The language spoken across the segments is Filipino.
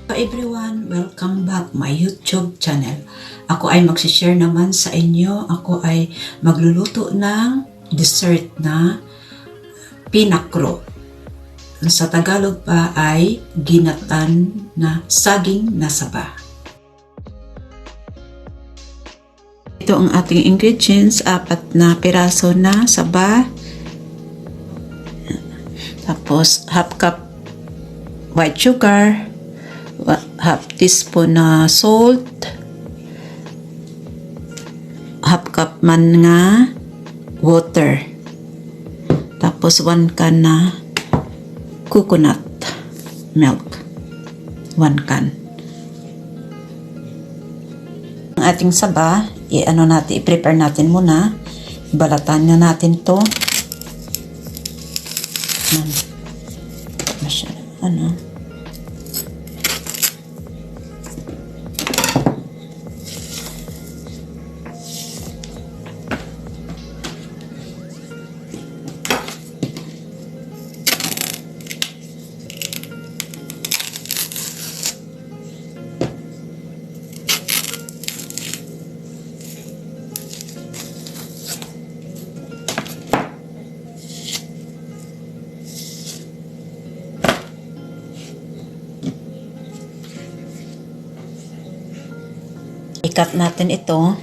Hello everyone, welcome back my YouTube channel. Ako ay magsishare naman sa inyo. Ako ay magluluto ng dessert na pinakro. Sa Tagalog pa ay ginatan na saging na saba. Ito ang ating ingredients, 4 na piraso na saba. Tapos half cup white sugar, half teaspoon na salt, half cup man nga water, tapos 1 can na coconut milk, 1 can. Ang ating saba, i-prepare natin muna. Balatan na natin to. I-cut natin ito.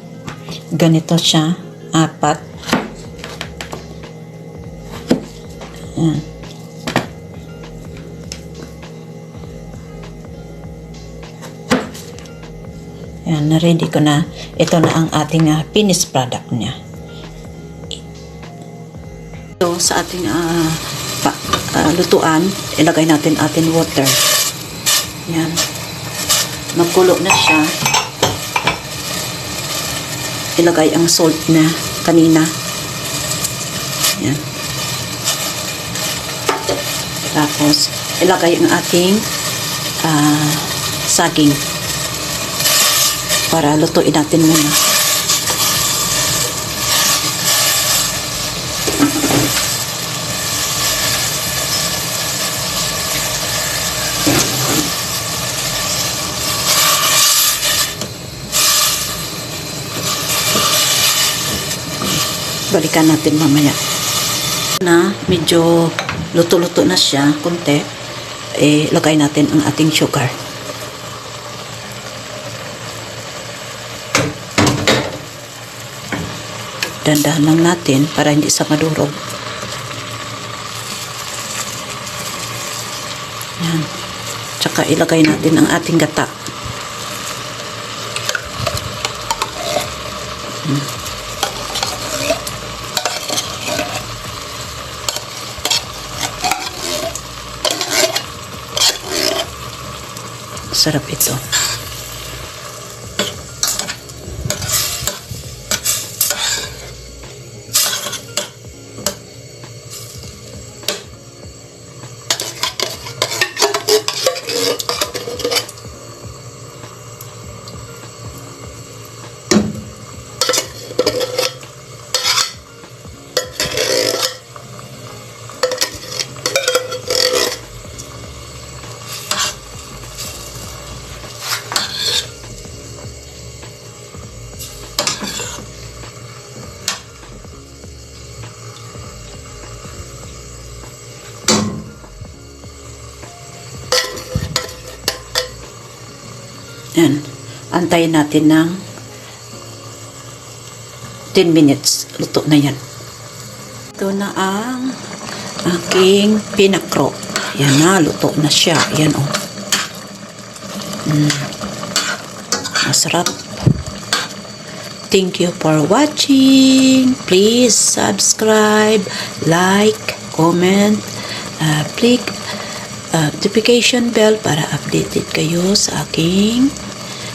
Ganito siya. 4. Ayan. Ayan, na-ready ko na. Ito na ang ating finished product niya. Ito sa ating lutuan, ilagay natin ating water. Ayan. Magkulo na siya. Ilagay ang salt na kanina. Yan. Tapos, ilagay ang ating saging para lutuin natin muna. Balikan natin mamaya. Na medyo luto-luto na siya, konti, lagay natin ang ating sugar. Dandahan lang natin para hindi sa madurog. Yan. Tsaka ilagay natin ang ating gata. Sarap ito. Yan. Antayin natin ng 10 minutes. Luto na yan. Ito na ang aking pinakro. Yan na. Luto na siya. Yan o. Masarap. Thank you for watching. Please subscribe, like, comment, click notification bell para updated kayo sa aking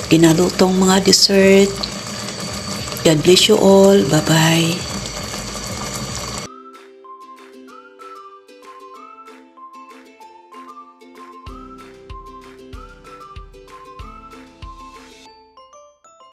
ginalutong mga dessert. God bless you all. Bye-bye.